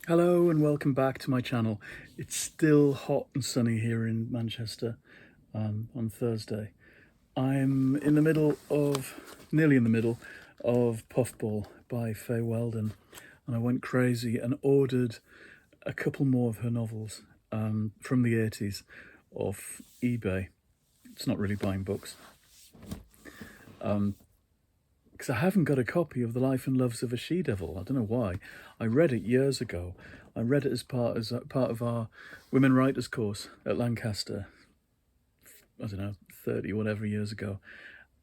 Hello and welcome back to my channel. It's still hot and sunny here in Manchester on Thursday. I'm nearly in the middle of Puffball by Fay Weldon, and I went crazy and ordered a couple more of her novels from the 80s off eBay. It's not really buying books. Because I haven't got a copy of The Life and Loves of a She-Devil. I don't know why. I read it years ago. I read it as part of our women writers course at Lancaster. I don't know, 30 whatever years ago,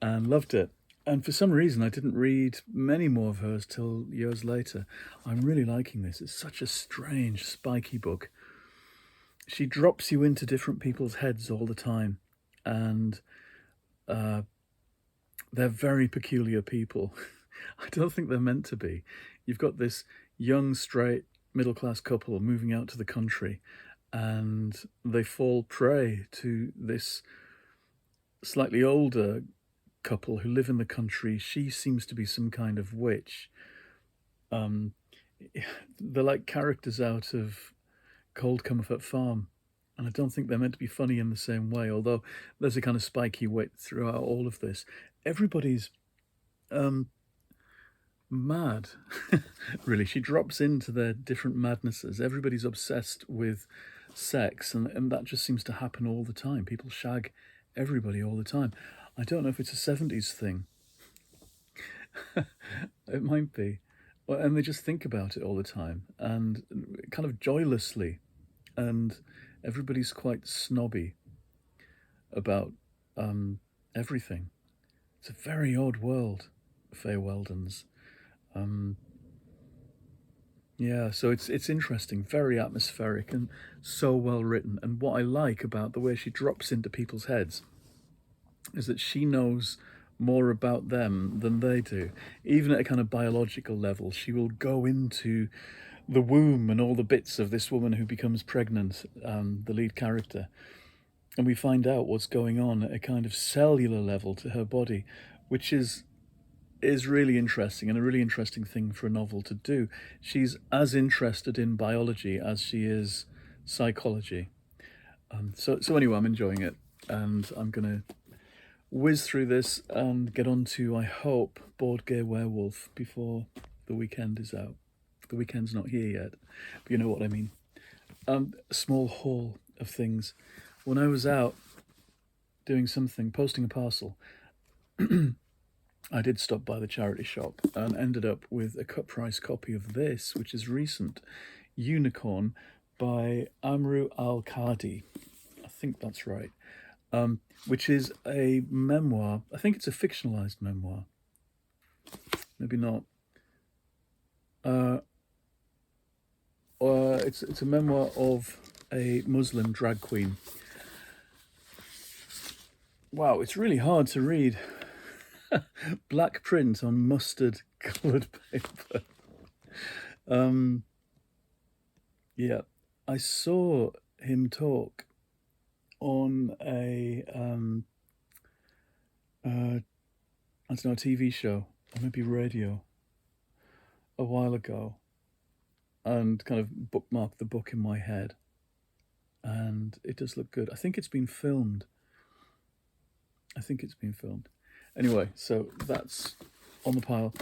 and loved it. And for some reason, I didn't read many more of hers till years later. I'm really liking this. It's such a strange, spiky book. She drops you into different people's heads all the time, and they're very peculiar people. I don't think they're meant to be. You've got this young, straight, middle-class couple moving out to the country, and they fall prey to this slightly older couple who live in the country. She seems to be some kind of witch. They're like characters out of Cold Comfort Farm, and I don't think they're meant to be funny in the same way, although there's a kind of spiky wit throughout all of this. Everybody's mad. Really, she drops into their different madnesses. Everybody's obsessed with sex, and that just seems to happen all the time. People shag everybody all the time. I don't know if it's a 70s thing. It might be. And they just think about it all the time, and kind of joylessly, and everybody's quite snobby about everything. It's a very odd world, Fay Weldon's. Yeah, so it's interesting, very atmospheric, and so well written. And what I like about the way she drops into people's heads is that she knows more about them than they do. Even at a kind of biological level, she will go into the womb and all the bits of this woman who becomes pregnant, the lead character, and we find out what's going on at a kind of cellular level to her body, which is really interesting, and a really interesting thing for a novel to do. She's as interested in biology as she is psychology. So anyway, I'm enjoying it, and I'm going to whiz through this and get on to, I hope, Board Gay Werewolf before the weekend is out. The weekend's not here yet, but you know what I mean. A small haul of things. When I was out doing something, posting a parcel, I did stop by the charity shop and ended up with a cut price copy of this, which is recent, Unicorn by Amru Al-Qadi. I think that's right. Which is a memoir. I think it's a fictionalized memoir. Maybe not. It's a memoir of a Muslim drag queen. Wow, it's really hard to read. Black print on mustard coloured paper. Yeah, I saw him talk on a I don't know, a TV show or maybe radio a while ago, and kind of bookmarked the book in my head, and it does look good. I think it's been filmed. Anyway, so that's on the pile.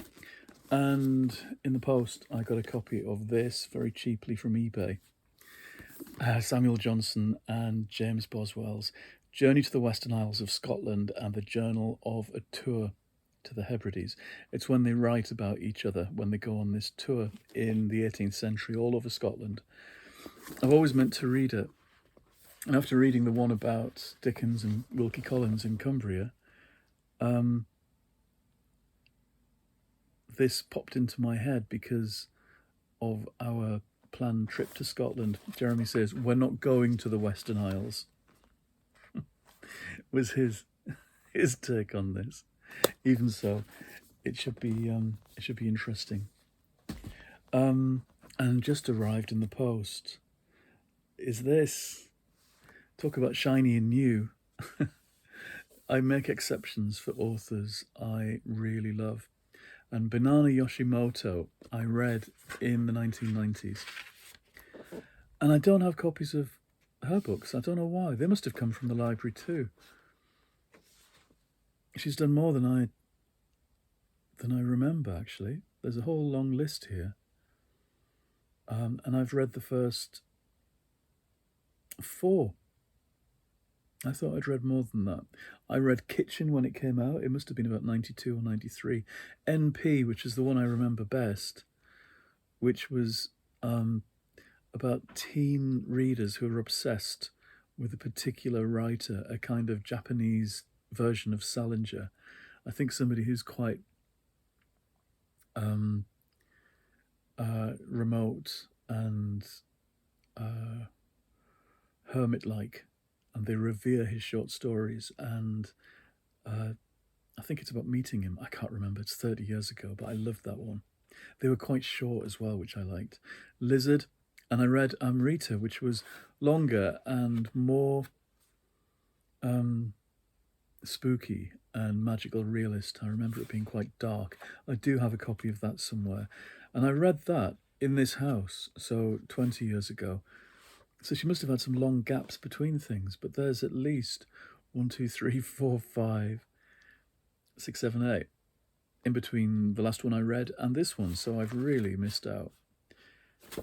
And in the post, I got a copy of this very cheaply from eBay. Samuel Johnson and James Boswell's Journey to the Western Isles of Scotland and the Journal of a Tour to the Hebrides. It's when they write about each other, when they go on this tour in the 18th century all over Scotland. I've always meant to read it. And after reading the one about Dickens and Wilkie Collins in Cumbria, this popped into my head because of our planned trip to Scotland. Jeremy says, "We're not going to the Western Isles." Was his take on this. Even so, it should be interesting. And just arrived in the post is this. Talk about shiny and new. I make exceptions for authors I really love. And Banana Yoshimoto I read in the 1990s. And I don't have copies of her books. I don't know why. They must have come from the library too. She's done more than I remember, actually. There's a whole long list here. And I've read the first 4. I thought I'd read more than that. I read Kitchen when it came out. It must have been about 92 or 93. NP, which is the one I remember best, which was about teen readers who are obsessed with a particular writer, a kind of Japanese version of Salinger. I think somebody who's quite remote and hermit-like, and they revere his short stories. And I think it's about meeting him. I can't remember. It's 30 years ago, but I loved that one. They were quite short as well, which I liked. Lizard, and I read Rita, which was longer and more spooky and magical realist. I remember it being quite dark. I do have a copy of that somewhere. And I read that in this house, so 20 years ago. So she must have had some long gaps between things, but there's at least 1, 2, 3, 4, 5, 6, 7, 8 in between the last one I read and this one, so I've really missed out.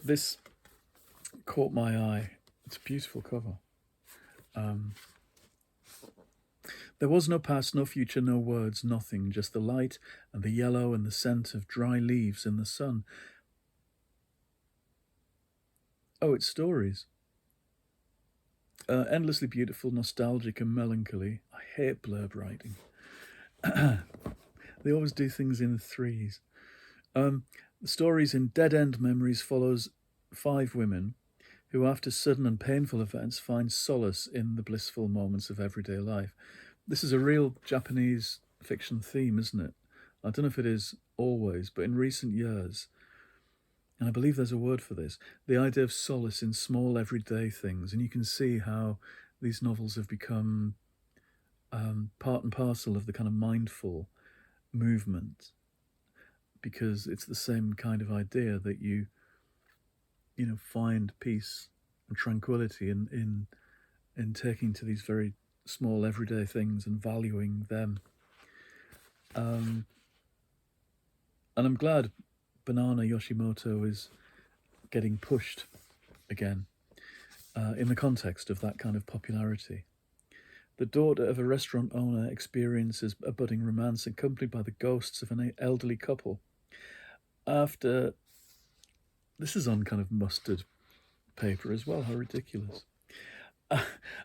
This caught my eye. It's a beautiful cover. There was no past, no future, no words, nothing, just the light and the yellow and the scent of dry leaves in the sun. Oh, it's stories. Endlessly beautiful, nostalgic and melancholy. I hate blurb writing. They always do things in threes. The stories in Dead End Memories follows 5 women who, after sudden and painful events, find solace in the blissful moments of everyday life. This is a real Japanese fiction theme, isn't it? I don't know if it is always, but in recent years, and I believe there's a word for this, the idea of solace in small everyday things. And you can see how these novels have become part and parcel of the kind of mindful movement, because it's the same kind of idea that you find peace and tranquility in taking to these very small everyday things and valuing them. And I'm glad Banana Yoshimoto is getting pushed again in the context of that kind of popularity. The daughter of a restaurant owner experiences a budding romance accompanied by the ghosts of an elderly couple. This is on kind of mustard paper as well, how ridiculous.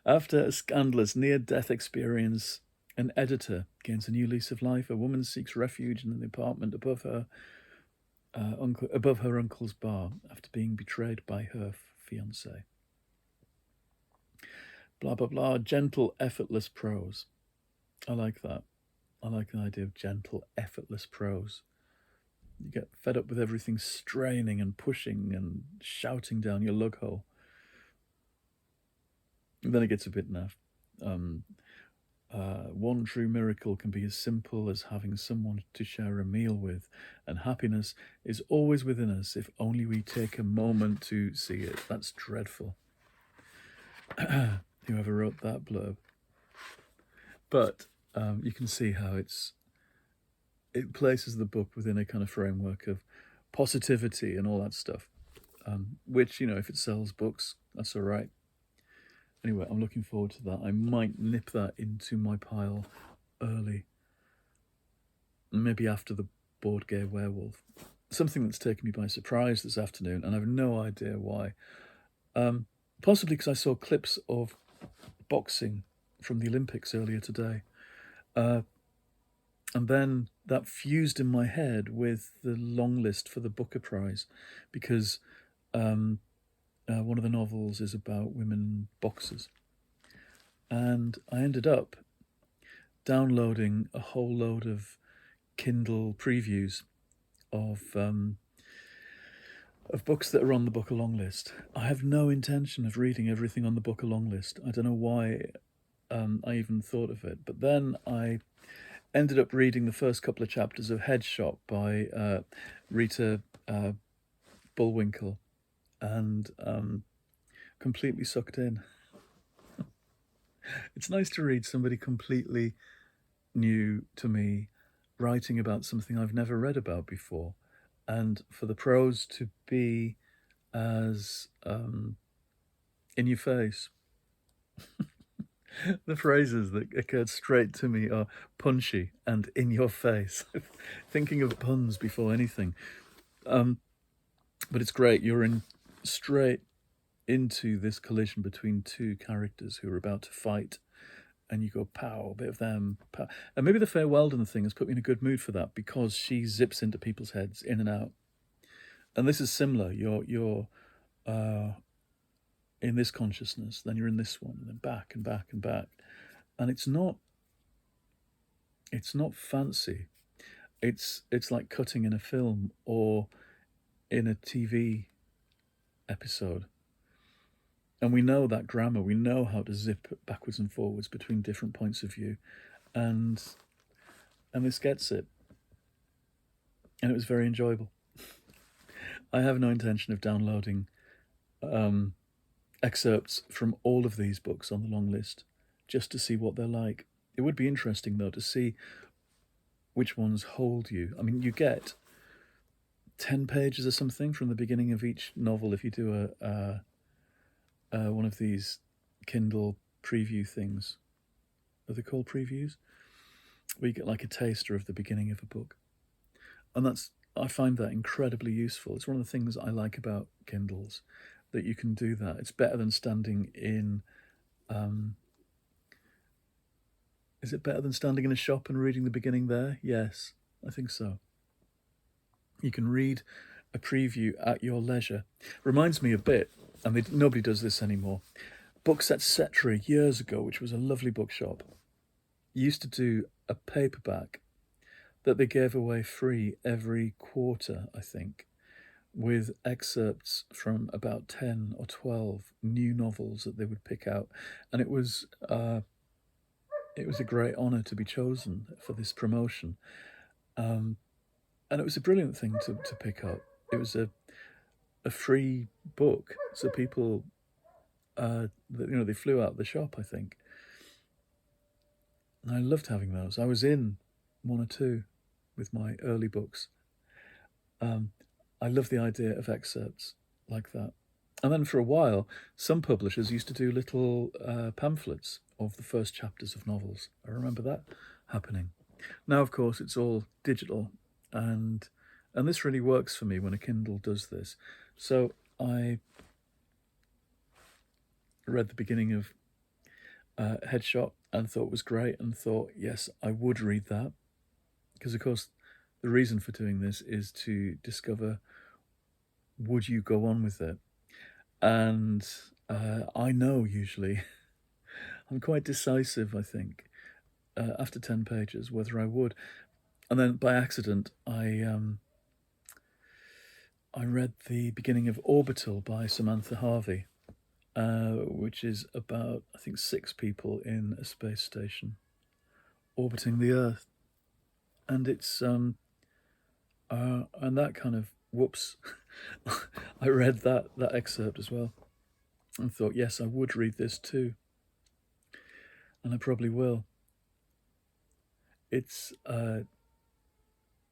After a scandalous near-death experience, an editor gains a new lease of life. A woman seeks refuge in an apartment above her uncle's bar after being betrayed by her fiancé. Blah, blah, blah. Gentle, effortless prose. I like that. I like the idea of gentle, effortless prose. You get fed up with everything straining and pushing and shouting down your lug hole. And then it gets a bit naff. One true miracle can be as simple as having someone to share a meal with, and happiness is always within us if only we take a moment to see it. That's dreadful. Whoever wrote that blurb. But you can see how it places the book within a kind of framework of positivity and all that stuff, which, if it sells books, that's all right. Anyway, I'm looking forward to that. I might nip that into my pile early, maybe after the Board Gay Werewolf. Something that's taken me by surprise this afternoon, and I have no idea why. Possibly because I saw clips of boxing from the Olympics earlier today. And then that fused in my head with the long list for the Booker Prize, because one of the novels is about women boxers. And I ended up downloading a whole load of Kindle previews of books that are on the Booker long list. I have no intention of reading everything on the Booker long list. I don't know why I even thought of it. But then I ended up reading the first couple of chapters of Headshot by Rita Bullwinkle. And completely sucked in. It's nice to read somebody completely new to me writing about something I've never read about before, and for the prose to be as in your face. The phrases that occurred straight to me are punchy and in your face. Thinking of puns before anything. But it's great. You're in straight into this collision between two characters who are about to fight, and you go pow, a bit of them, pow. And maybe the Fay Weldon thing has put me in a good mood for that, because she zips into people's heads in and out. And this is similar. You're in this consciousness, then you're in this one, and then back and back and back. And it's not fancy. It's like cutting in a film or in a TV episode. And we know that grammar. We know how to zip backwards and forwards between different points of view, and this gets it. And it was very enjoyable. I have no intention of downloading excerpts from all of these books on the long list just to see what they're like. It would be interesting, though, to see which ones hold you. I mean, you get 10 pages or something from the beginning of each novel if you do one of these Kindle preview things. Are they called previews? Where you get like a taster of the beginning of a book. And I find that incredibly useful. It's one of the things I like about Kindles, that you can do that. It's better than standing in... is it better than standing in a shop and reading the beginning there? Yes, I think so. You can read a preview at your leisure. Reminds me a bit, and nobody does this anymore, Books Etc. years ago, which was a lovely bookshop, used to do a paperback that they gave away free every quarter, I think, with excerpts from about 10 or 12 new novels that they would pick out. And it was a great honour to be chosen for this promotion. And it was a brilliant thing to pick up. It was a free book, so people, they flew out the shop, I think. And I loved having those. I was in one or two with my early books. I love the idea of excerpts like that. And then for a while, some publishers used to do little pamphlets of the first chapters of novels. I remember that happening. Now, of course, it's all digital, and this really works for me when a Kindle does this. So I read the beginning of Headshot and thought it was great, and thought, yes, I would read that. Because, of course, the reason for doing this is to discover, would you go on with it? And I know usually, I'm quite decisive, I think, after 10 pages, whether I would. And then by accident, I read the beginning of Orbital by Samantha Harvey, which is about, I think, 6 people in a space station orbiting the Earth. And it's, and that kind of, whoops, I read that excerpt as well and thought, yes, I would read this too. And I probably will. It's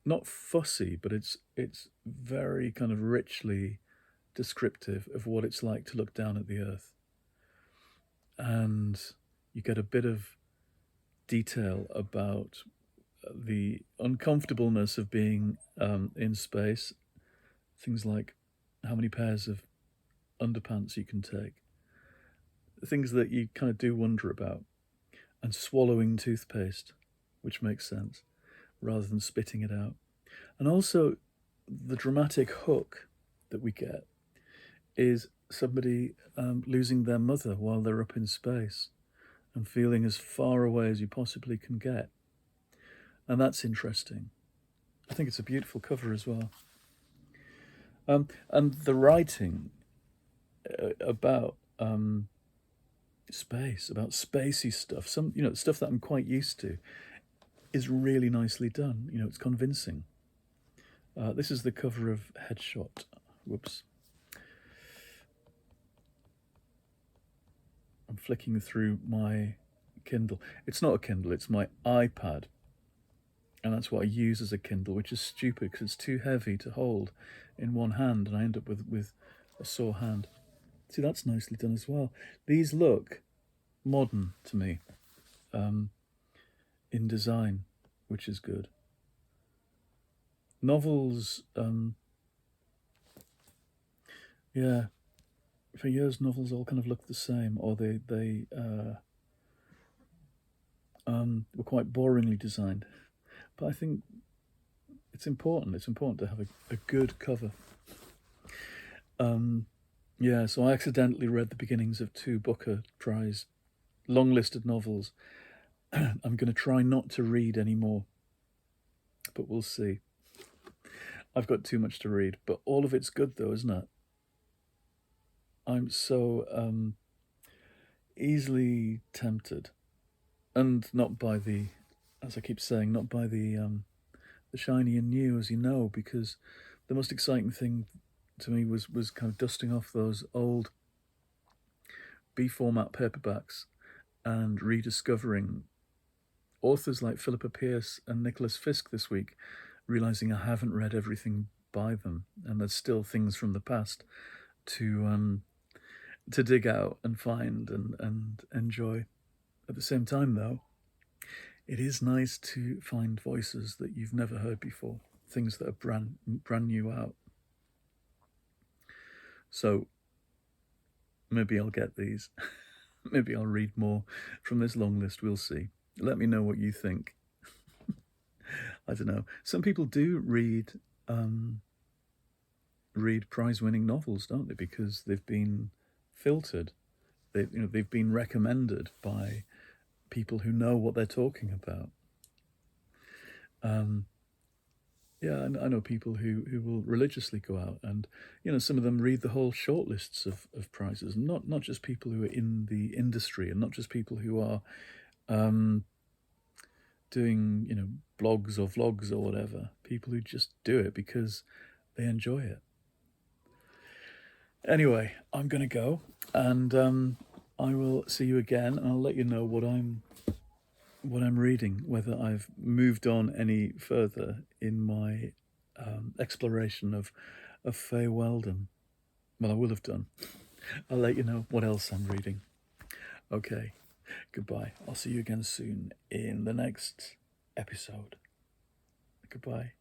not fussy, but it's very kind of richly descriptive of what it's like to look down at the Earth. And you get a bit of detail about the uncomfortableness of being in space. Things like how many pairs of underpants you can take. Things that you kind of do wonder about. And swallowing toothpaste, which makes sense, rather than spitting it out. And also, the dramatic hook that we get is somebody losing their mother while they're up in space and feeling as far away as you possibly can get. And that's interesting. I think it's a beautiful cover as well. And the writing about space, about spacey stuff, stuff that I'm quite used to, is really nicely done. It's convincing. This is the cover of Headshot. Whoops. I'm flicking through my Kindle. It's not a Kindle, it's my iPad. And that's what I use as a Kindle, which is stupid because it's too heavy to hold in one hand, and I end up with a sore hand. See, that's nicely done as well. These look modern to me in design, which is good. Novels, yeah, for years novels all kind of looked the same, or they were quite boringly designed. But I think it's important. It's important to have a good cover. Yeah, so I accidentally read the beginnings of 2 Booker Prize long-listed novels. I'm going to try not to read anymore, but we'll see. I've got too much to read, but all of it's good though, isn't it? I'm so easily tempted, and not by the, as I keep saying, not by the shiny and new, as you know, because the most exciting thing to me was kind of dusting off those old B format paperbacks and rediscovering authors like Philippa Pierce and Nicholas Fisk this week, realizing I haven't read everything by them, and there's still things from the past to dig out and find and enjoy. At the same time, though, it is nice to find voices that you've never heard before, things that are brand new out. So maybe I'll get these. Maybe I'll read more from this long list. We'll see. Let me know what you think. I don't know. Some people do read prize-winning novels, don't they? Because they've been filtered. They've been recommended by people who know what they're talking about. Yeah, I know people who will religiously go out and, some of them read the whole shortlists of prizes, not just people who are in the industry, and not just people who are doing, blogs or vlogs or whatever. People who just do it because they enjoy it. Anyway, I'm going to go, and I will see you again, and I'll let you know what I'm reading, whether I've moved on any further in my exploration of Fay Weldon. Well, I will have done. I'll let you know what else I'm reading. Okay, goodbye. I'll see you again soon in the next episode. Goodbye.